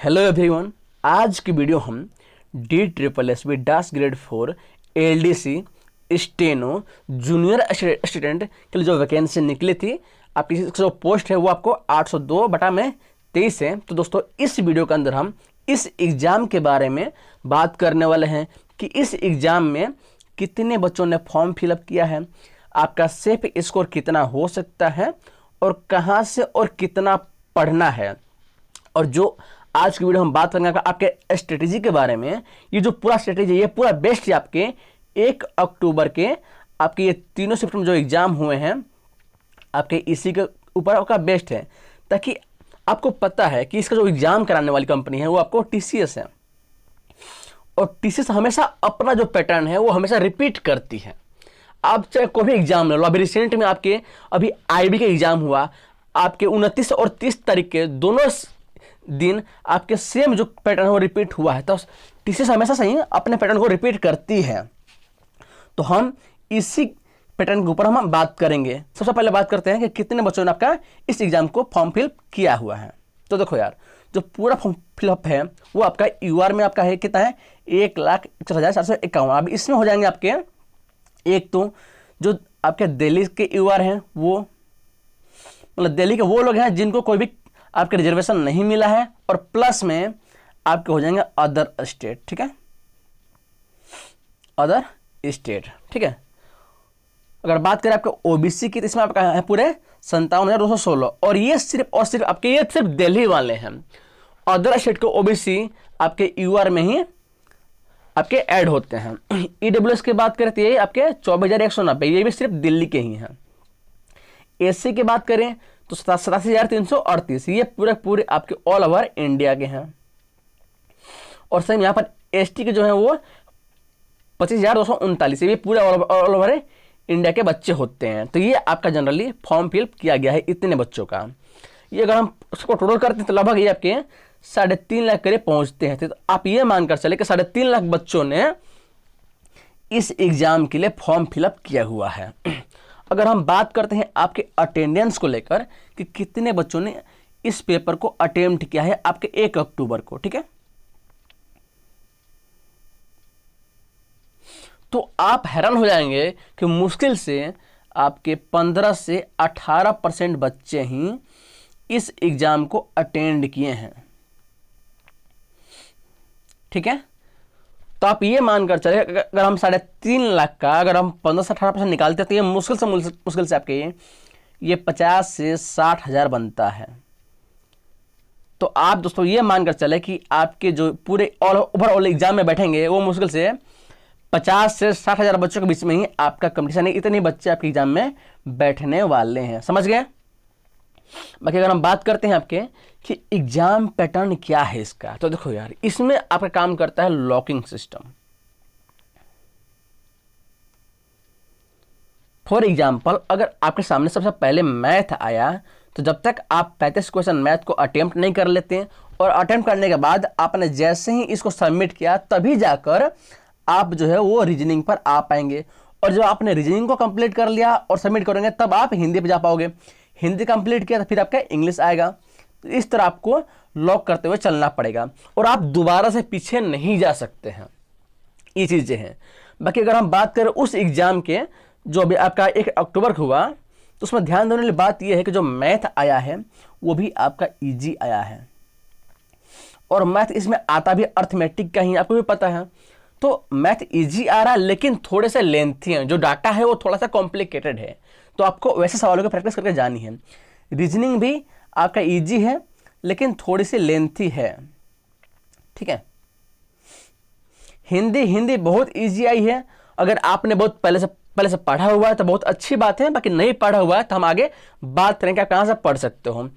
Hello everyone, आज की video हम DSSB dance grade 4 LDC steno junior assistant के लिए जो वैकेंसी निकली थी, आपकी जो पोस्ट है वो आपको 802/23 है। तो दोस्तों, इस वीडियो के अंदर हम इस एग्ज़ाम के बारे में बात करने वाले हैं कि इस एग्ज़ाम में कितने बच्चों ने फॉर्म फिलअप किया है, आपका सेफ स्कोर कितना हो सकता है और कहाँ से और कितना पढ़ना है। और जो आज की वीडियो हम बात करेंगे आपके स्ट्रेटेजी के बारे में। ये जो पूरा स्ट्रेटेजी है ये पूरा बेस्ट है आपके 1 अक्टूबर के आपके ये तीनों शिफ्ट में जो एग्जाम हुए हैं आपके इसी के ऊपर आपका बेस्ट है, ताकि आपको पता है कि इसका जो एग्जाम कराने वाली कंपनी है वो आपको TCS है। और TCS हमेशा अपना जो पैटर्न है वो हमेशा रिपीट करती है। आप चाहे कोई भी एग्जाम ले लो, अभी रिसेंट में आपके अभी IB का एग्जाम हुआ, आपके 29 और 30 तारीख के दोनों दिन आपके सेम जो पैटर्न है वो रिपीट हुआ है। तो TCS हमेशा सही अपने पैटर्न को रिपीट करती है। तो हम इसी पैटर्न के ऊपर हम बात करेंगे। सबसे पहले बात करते हैं कि कितने बच्चों ने आपका इस एग्जाम को फॉर्म फिल किया हुआ है। तो देखो यार, जो पूरा फॉर्म फिलअप है वो आपका UR में आपका है कितना है 1,61,451। अब इसमें हो जाएंगे आपके एक तो जो आपके दिल्ली के UR हैं वो मतलब दिल्ली के वो लोग हैं जिनको कोई भी आपके रिजर्वेशन नहीं मिला है, और प्लस में आपके हो जाएंगे अदर स्टेट। ठीक है, अदर स्टेट। ठीक है, अगर बात करें आपके OBC की तो इसमें आपका है पूरे 57,216, और ये सिर्फ और सिर्फ आपके ये सिर्फ दिल्ली वाले हैं। अदर स्टेट के OBC आपके UR में ही आपके ऐड होते हैं। EWS की बात करें तो ये आपके 24,190, ये भी सिर्फ दिल्ली के ही हैं। SC की बात करें तो 87,338, ये पूरे आपके ऑल ओवर इंडिया के हैं। और सेम यहाँ पर ST के जो हैं वो 25,239, ये भी पूरे ऑल ओवर इंडिया के बच्चे होते हैं। तो ये आपका जनरली फॉर्म फिल किया गया है इतने बच्चों का। ये अगर हम उसको टोटल करते हैं तो लगभग ये आपके 3.5 लाख करीब पहुँचते हैं। तो आप ये मानकर चले कि 3.5 लाख बच्चों ने इस एग्ज़ाम के लिए फॉर्म फिलअप किया हुआ है। अगर हम बात करते हैं आपके अटेंडेंस को लेकर कि कितने बच्चों ने इस पेपर को अटेम्प्ट किया है आपके 1 अक्टूबर को, ठीक है, तो आप हैरान हो जाएंगे कि मुश्किल से आपके 15 से 18% बच्चे ही इस एग्जाम को अटेंड किए हैं। ठीक है, तो आप ये मानकर चले अगर हम 3.5 लाख का अगर हम 15 से 18% निकालते हैं तो ये मुश्किल से आपके ये 50 से 60 हज़ार बनता है। तो आप दोस्तों ये मानकर चले कि आपके जो पूरे ओवरऑल एग्जाम में बैठेंगे वो मुश्किल से 50 से 60 हज़ार बच्चों के बीच में ही आपका कंपटीशन है। इतने बच्चे आपके एग्जाम में बैठने वाले हैं, समझ गए। बाकी अगर हम बात करते हैं आपके कि एग्जाम पैटर्न क्या है इसका, तो देखो यार, इसमें आपका काम करता है लॉकिंग सिस्टम। फॉर एग्जाम्पल, अगर आपके सामने सबसे पहले मैथ आया तो जब तक आप 35 क्वेश्चन मैथ को अटेम्प्ट नहीं कर लेते और अटेम्प्ट करने के बाद आपने जैसे ही इसको सबमिट किया तभी जाकर आप जो है वो रीजनिंग पर आ पाएंगे। और जब आपने रीजनिंग को कंप्लीट कर लिया और सबमिट करेंगे तब आप हिंदी पे जा पाओगे। हिंदी कंप्लीट किया तो फिर आपका इंग्लिश आएगा। तो इस तरह आपको लॉक करते हुए चलना पड़ेगा और आप दोबारा से पीछे नहीं जा सकते हैं। ये चीज़ें हैं। बाकी अगर हम बात करें उस एग्ज़ाम के जो अभी आपका 1 अक्टूबर को हुआ, तो उसमें ध्यान देने वाली बात यह है कि जो मैथ आया है वो भी आपका ईजी आया है। और मैथ इसमें आता भी अर्थमेटिक का ही, आपको भी पता है। तो मैथ ईजी आ रहा है लेकिन थोड़े से लेंथी है, जो डाटा है वो थोड़ा सा कॉम्प्लिकेटेड है। तो आपको वैसे सवालों की प्रैक्टिस करके जानी है। रीजनिंग भी आपका ईजी है लेकिन थोड़ी सी लेंथी है। ठीक है, हिंदी बहुत ईजी आई है। अगर आपने बहुत पहले से पढ़ा हुआ है तो बहुत अच्छी बात है, बाकी नहीं पढ़ा हुआ है तो हम आगे बात करेंगे आप कहाँ से पढ़ सकते हो।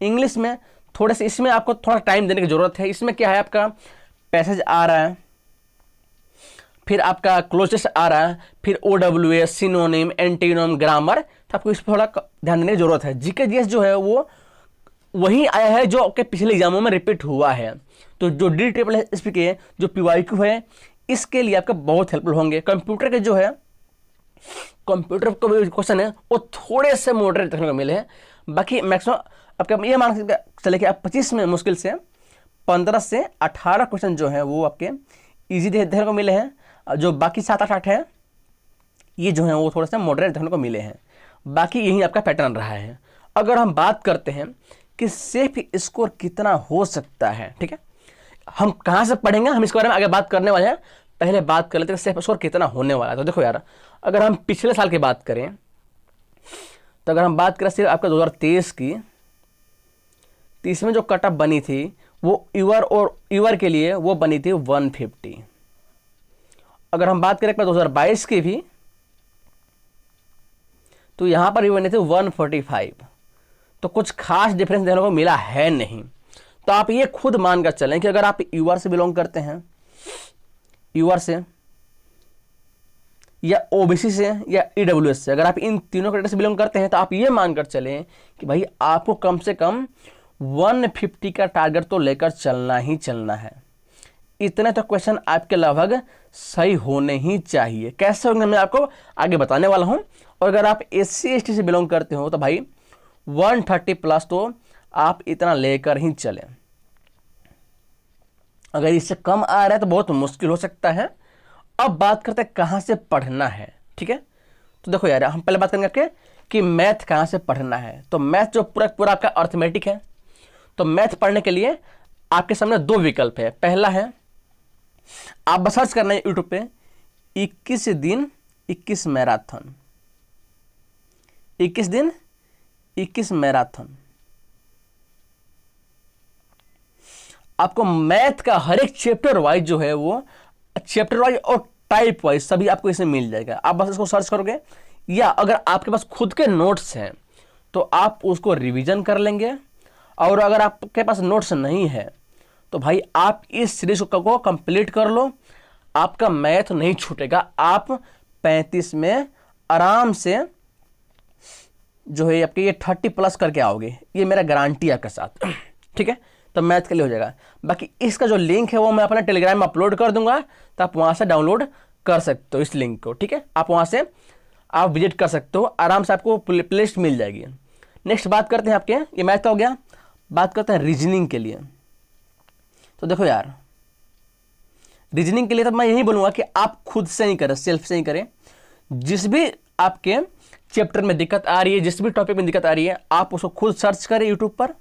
इंग्लिश में थोड़े से इसमें आपको थोड़ा टाइम देने की जरूरत है। इसमें क्या है, आपका पैसेज आ रहा है, फिर आपका क्लोजेस्ट आ रहा है, फिर OWS, सिनोनिम, एंटीनोम, ग्रामर, तो आपको इस पर थोड़ा ध्यान देने की जरूरत है। GK GS जो है वो वही आया है जो आपके पिछले एग्जामों में रिपीट हुआ है। तो जो DSSB के जो PYQ है इसके लिए आपका बहुत हेल्पफुल होंगे। कंप्यूटर के जो है कंप्यूटर को भी क्वेश्चन है वो थोड़े से मॉडरेट देखने को मिले हैं। बाकी मैक्सिमम आपका ये मान चले कि आप 25 में मुश्किल से 15 से 18 क्वेश्चन जो है वो आपके इजी देखने को मिले हैं। जो बाकी 7-8 है ये जो है वो थोड़ा सा मॉडरेट देखने को मिले हैं। बाकी यही आपका पैटर्न रहा है। अगर हम बात करते हैं कि सेफ स्कोर कितना हो सकता है, ठीक है, हम कहाँ से पढ़ेंगे, हम इसके बारे में आगे बात करने वाले हैं। पहले बात कर लेते हैं सेफ स्कोर कितना होने वाला है। तो देखो यार, अगर हम पिछले साल की बात करें तो अगर हम बात करें सिर्फ आपका 2023 की, तो इसमें जो कट ऑफ बनी थी वो ईवर के लिए वो बनी थी 150। अगर हम बात करें 2022 की भी तो यहाँ पर भी बनी थी 145। तो कुछ खास डिफरेंस देखने को मिला है नहीं। तो आप ये खुद मानकर चलें कि अगर आप ईवर से बिलोंग करते हैं, ईवर से या ओबीसी से या ईडब्ल्यूएस से, अगर आप इन तीनों कैटेगरी से बिलोंग करते हैं तो आप ये मानकर चलें कि भाई आपको कम से कम 150 का टारगेट तो लेकर चलना ही चलना है। इतने तो क्वेश्चन आपके लगभग सही होने ही चाहिए। कैसे होंगे मैं आपको आगे बताने वाला हूं। और अगर आप SC/ST से बिलोंग करते हो तो भाई 130 प्लस तो आप इतना लेकर ही चलें। अगर इससे कम आ रहा है तो बहुत मुश्किल हो सकता है। अब बात करते हैं कहाँ से पढ़ना है, ठीक है। तो देखो यार, हम पहले बात करेंगे कि मैथ कहाँ से पढ़ना है। तो मैथ जो पूरा आपका अर्थमेटिक है, तो मैथ पढ़ने के लिए आपके सामने 2 विकल्प है। पहला है आप बस सर्च करना है यूट्यूब पे 21 दिन 21 मैराथन, 21 दिन 21 मैराथन। आपको मैथ का हर एक चैप्टर वाइज जो है वो चैप्टर वाइज और टाइप वाइज सभी आपको इसमें मिल जाएगा। आप बस इसको सर्च करोगे, या अगर आपके पास खुद के नोट्स हैं तो आप उसको रिवीजन कर लेंगे। और अगर आपके पास नोट्स नहीं है तो भाई आप इस सीरीज को कंप्लीट कर लो, आपका मैथ नहीं छूटेगा। आप 35 में आराम से जो है आपके ये 30 प्लस करके आओगे, ये मेरा गारंटी है आपके साथ, ठीक है। तो मैथ के लिए हो जाएगा। बाकी इसका जो लिंक है वो मैं अपने टेलीग्राम में अपलोड कर दूंगा, तो आप वहां से डाउनलोड कर सकते हो इस लिंक को, ठीक है। आप वहां से आप विजिट कर सकते हो, आराम से आपको प्लेलिस्ट मिल जाएगी। नेक्स्ट बात करते हैं आपके, ये मैथ का हो गया। बात करते हैं रीजनिंग के लिए। तो देखो यार, रीजनिंग के लिए तो मैं यही बोलूंगा कि आप खुद से ही करें, सेल्फ से ही करें। जिस भी आपके चैप्टर में दिक्कत आ रही है, जिस भी टॉपिक में दिक्कत आ रही है, आप उसको खुद सर्च करें यूट्यूब पर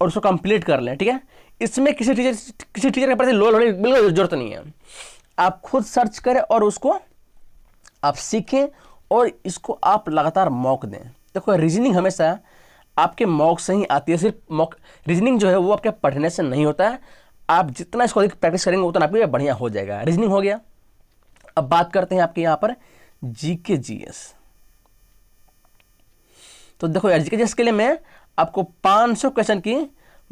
और उसको कंप्लीट कर लें, ठीक है। इसमें किसी टीचर के प्रति लोल होने की बिल्कुल जरूरत नहीं है। आप खुद सर्च करें और उसको आप सीखें और इसको आप लगातार मॉक दें। देखो रीजनिंग हमेशा आपके मॉक से ही आती है। सिर्फ मॉक रीजनिंग जो है वो आपके पढ़ने से नहीं होता है। आप जितना इसको अधिक प्रैक्टिस करेंगे उतना आपके बढ़िया हो जाएगा। रीजनिंग हो गया। अब बात करते हैं आपके यहाँ पर जीके जीएस। तो देखो यार, जीके जीएस के लिए मैं आपको 500 क्वेश्चन की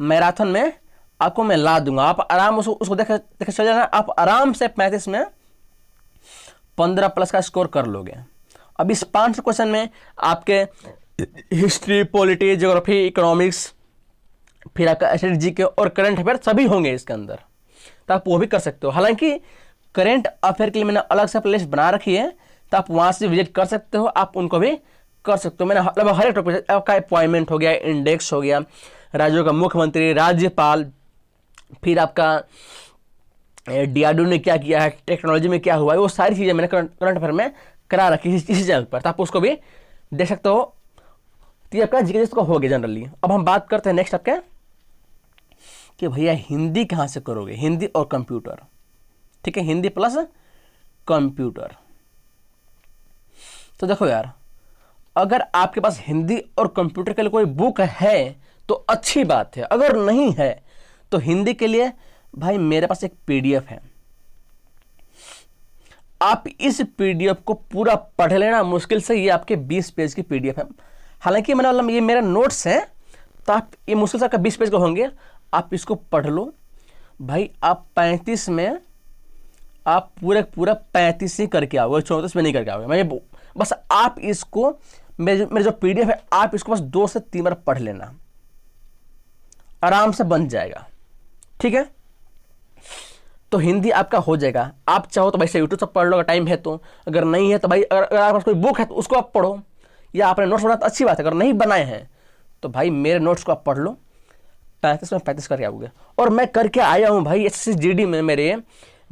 मैराथन में आपको मैं ला दूंगा। आप आराम उसको देख चल जाना। आप आराम से 35 में 15 प्लस का स्कोर कर लोगे। अब इस 500 क्वेश्चन में आपके हिस्ट्री, पॉलिटी, ज्योग्राफी, इकोनॉमिक्स, फिर आपका एसएसटी, जीके और करंट अफेयर सभी होंगे इसके अंदर। तो आप वो भी कर सकते हो। हालांकि करंट अफेयर के लिए मैंने अलग से प्लेलिस्ट बना रखी है, तो आप वहां से विजिट कर सकते हो, आप उनको भी कर सकते हो। मैंने लगभग हर एक टॉपिक, आपका अपॉइंटमेंट हो गया, इंडेक्स हो गया, राज्यों का मुख्यमंत्री, राज्यपाल, फिर आपका डीआरडीओ ने क्या किया है, टेक्नोलॉजी में क्या हुआ है, वो सारी चीज़ें मैंने करंट अफेयर में करा रखी है इसी चैनल पर। तो आप उसको भी देख सकते हो। तो ये आपका जीके का हो गया जनरली। अब हम बात करते हैं नेक्स्ट आपके कि भैया हिंदी कहाँ से करोगे। हिंदी और कंप्यूटर, ठीक है, हिंदी प्लस कंप्यूटर। तो देखो यार, अगर आपके पास हिंदी और कंप्यूटर के लिए कोई बुक है तो अच्छी बात है। अगर नहीं है तो हिंदी के लिए भाई मेरे पास एक पीडीएफ है। आप इस पीडीएफ को पूरा पढ़ लेना। मुश्किल से ये आपके 20 पेज की पीडीएफ है। हालांकि मैंने मतलब ये मेरा नोट्स है, तो आप ये मुश्किल से आपका 20 पेज के होंगे। आप इसको पढ़ लो भाई। आप 35 में आप पूरा 35 ही करके आओगे, 34 में नहीं करके आओगे। मैं बस आप इसको मेरे जो पीडीएफ है, आप इसको बस 2 से 3 बार पढ़ लेना, आराम से बन जाएगा, ठीक है। तो हिंदी आपका हो जाएगा। आप चाहो तो भाई से यूट्यूब से पढ़ लो अगर टाइम है तो। अगर नहीं है तो भाई अगर आपके पास कोई बुक है तो उसको आप पढ़ो, या आपने नोट्स बनाया तो अच्छी बात है। अगर नहीं बनाए हैं तो भाई मेरे नोट्स को आप पढ़ लो। 35 में 35 करके आओगे। और मैं करके आया हूँ भाई। SSGD में मेरे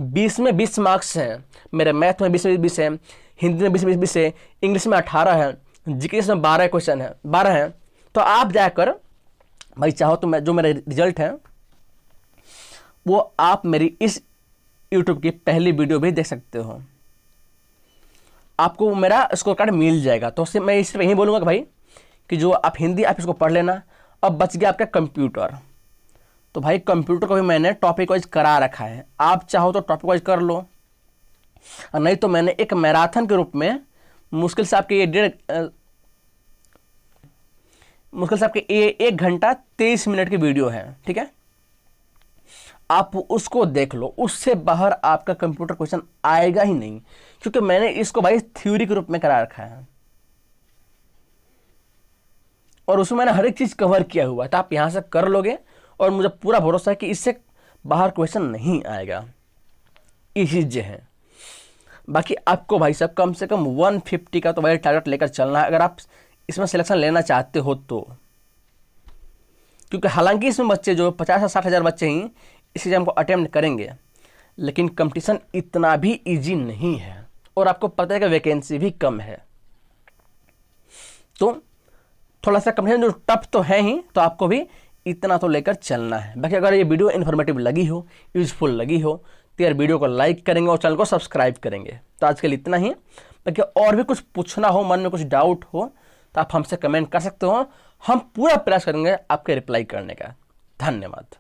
20 में 20 मार्क्स हैं, मेरे मैथ में 20 में 20 है, हिंदी में 20 में 20 है, इंग्लिश में 18 है, जीके में 12 क्वेश्चन है, 12 हैं। तो आप जाकर भाई चाहो तो मैं जो मेरे रिजल्ट है वो आप मेरी इस यूट्यूब की पहली वीडियो भी देख सकते हो, आपको मेरा स्कोर कार्ड मिल जाएगा। तो उससे मैं सिर्फ यही बोलूँगा कि भाई कि जो आप हिंदी आप इसको पढ़ लेना। अब बच गया आपका कंप्यूटर, तो भाई कंप्यूटर को भी मैंने टॉपिक वाइज करा रखा है, आप चाहो तो टॉपिक वाइज कर लो, और नहीं तो मैंने एक मैराथन के रूप में मुश्किल से आपके ये 1 घंटा 23 मिनट की वीडियो है, ठीक है, आप उसको देख लो। उससे बाहर आपका कंप्यूटर क्वेश्चन आएगा ही नहीं, क्योंकि मैंने इसको भाई थ्योरी के रूप में करा रखा है और उसमें मैंने हर एक चीज कवर किया हुआ है। तो आप यहां से कर लोगे और मुझे पूरा भरोसा है कि इससे बाहर क्वेश्चन नहीं आएगा। ये चीजें हैं। बाकी आपको भाई साहब कम से कम 150 का तो भाई टारगेट लेकर चलना है, अगर आप इसमें सिलेक्शन लेना चाहते हो तो। क्योंकि हालांकि इसमें बच्चे जो 50 से 60 हज़ार बच्चे ही इस एग्जाम को अटेम्प्ट करेंगे, लेकिन कंपटीशन इतना भी इजी नहीं है और आपको पता है कि वैकेंसी भी कम है। तो थोड़ा सा कंपटीशन जो टफ तो है ही, तो आपको भी इतना तो लेकर चलना है। बाकी अगर ये वीडियो इन्फॉर्मेटिव लगी हो, यूजफुल लगी हो, तो यार वीडियो को लाइक करेंगे और चैनल को सब्सक्राइब करेंगे। तो आज के लिए इतना ही। बाकी और भी कुछ पूछना हो, मन में कुछ डाउट हो, तो आप हमसे कमेंट कर सकते हो, हम पूरा प्रयास करेंगे आपके रिप्लाई करने का। धन्यवाद।